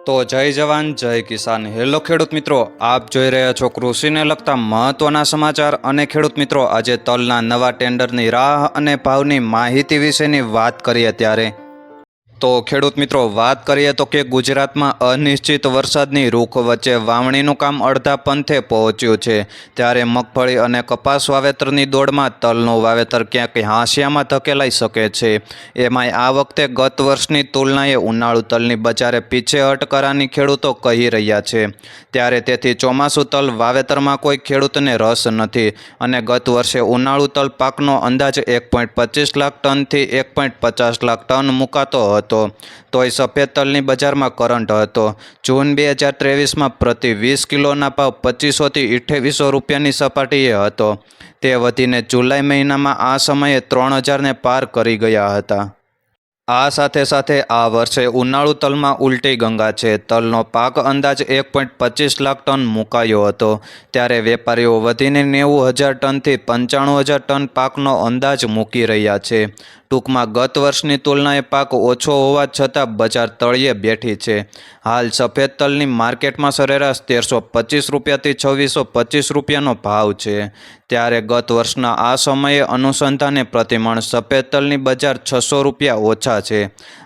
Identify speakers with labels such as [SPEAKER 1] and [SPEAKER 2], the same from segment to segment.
[SPEAKER 1] તો જય જવાન જય કિસાન। હેલો ખેડૂત મિત્રો, આપ જોઈ રહ્યા છો કૃષિને લગતા મહત્વના સમાચાર। અને ખેડૂત મિત્રો, આજે તલના નવા ટેન્ડરની રાહ અને ભાવની માહિતી વિશેની વાત કરીએ ત્યારે તો ખેડૂત મિત્રો, વાત કરીએ તો કે ગુજરાતમાં અનિશ્ચિત વરસાદની રૂખ વચ્ચે વાવણીનું કામ અડધા પંથે પહોંચ્યું છે। ત્યારે મગફળી અને કપાસ વાવેતરની દોડમાં તલનું વાવેતર ક્યાંક હાંસિયામાં ધકેલાઈ શકે છે। એમાંય આ વખતે ગત વર્ષની તુલનાએ ઉનાળુ તલની બજારે પીછેહટ કરવાની ખેડૂતો કહી રહ્યા છે। ત્યારે તેથી ચોમાસુ તલ વાવેતરમાં કોઈ ખેડૂતને રસ નથી અને ગત વર્ષે ઉનાળુ તલ પાકનો અંદાજ 1.25 લાખ ટનથી 1.50 લાખ ટન મુકાતો હતો। તોય સફેદ તલની બજારમાં કરંટ હતો। જૂન 2023માં પ્રતિ 20 કિલોના ભાવ 2500થી 2800 રૂપિયાની સપાટીએ હતો। તે વધીને જુલાઈ મહિનામાં આ સમયે 3000ને પાર કરી ગયા હતા। આ સાથે સાથે આ વર્ષે ઉનાળુ તલમાં ઉલટી ગંગા છે। તલનો પાક અંદાજ 1.25 લાખ ટન મુકાયો હતો। ત્યારે વેપારીઓ વધીને 90,000 ટનથી 95,000 ટન પાકનો અંદાજ મૂકી રહ્યા છે। ટૂંકમાં ગત વર્ષની તુલનાએ પાક ઓછો હોવા છતાં બજાર તળિયે બેઠી છે। હાલ સફેદ તલની માર્કેટમાં સરેરાશ 1325 રૂપિયાથી 2625 રૂપિયાનો ભાવ છે। ત્યારે ગત વર્ષના આ સમયે અનુસંધાને પ્રતિમણ સફેદ તલની બજાર 600 રૂપિયા ઓછા છે।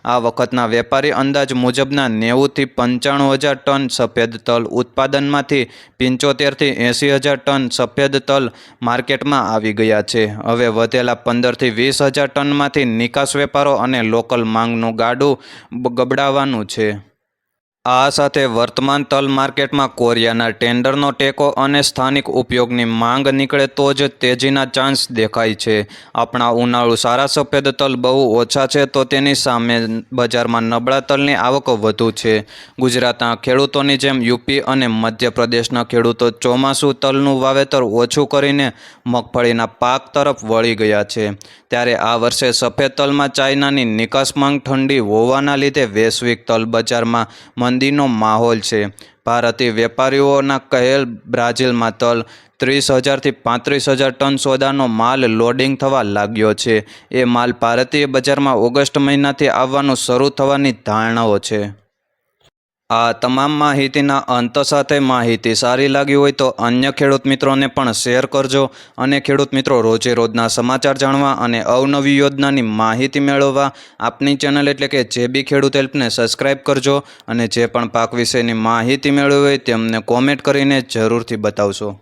[SPEAKER 1] આ વખતના વેપારી અંદાજ મુજબના 90થી 95,000 ટન સફેદ તલ ઉત્પાદનમાંથી 75થી 80,000 ટન સફેદ તલ માર્કેટમાં આવી ગયા છે। હવે વધેલા 15થી 20,000 ટનમાંથી નિકાસ વેપારો અને લોકલ માંગનું ગાડું ગબડાવવાનું છે। આ સાથે વર્તમાન તલ માર્કેટમાં કોરિયાના ટેન્ડરનો ટેકો અને સ્થાનિક ઉપયોગની માંગ નીકળે તો જ તેજીના ચાન્સ દેખાય છે। આપણા ઉનાળુ સારા સફેદ તલ બહુ ઓછા છે તો તેની સામે બજારમાં નબળા તલની આવક વધુ છે। ગુજરાતના ખેડૂતોની જેમ યુપી અને મધ્યપ્રદેશના ખેડૂતો ચોમાસુ તલનું વાવેતર ઓછું કરીને મગફળીના પાક તરફ વળી ગયા છે। ત્યારે આ વર્ષે સફેદ તલમાં ચાઇનાની નિકાસ માંગ ઠંડી હોવાના લીધે વૈશ્વિક તલ બજારમાં મંદીનો માહોલ છે। ભારતીય વેપારીઓના કહેલ બ્રાઝિલમાં તલ 30,000થી 35,000 ટન સોદાનો માલ લોડિંગ થવા લાગ્યો છે। એ માલ ભારતીય બજારમાં ઓગસ્ટ મહિનાથી આવવાનું શરૂ થવાની ધારણાઓ છે। આ તમામ માહિતીના અંત સાથે માહિતી સારી લાગી હોય તો અન્ય ખેડૂત મિત્રોને પણ શેર કરજો। અને ખેડૂત મિત્રો, રોજે રોજના સમાચાર જાણવા અને અવનવી યોજનાની માહિતી મેળવવા આપની ચેનલ એટલે કે જેબી ખેડૂત હેલ્પને સબસ્ક્રાઈબ કરજો। અને જે પણ પાક વિશેની માહિતી મેળવી હોય તેમને કોમેન્ટ કરીને જરૂરથી બતાવશો।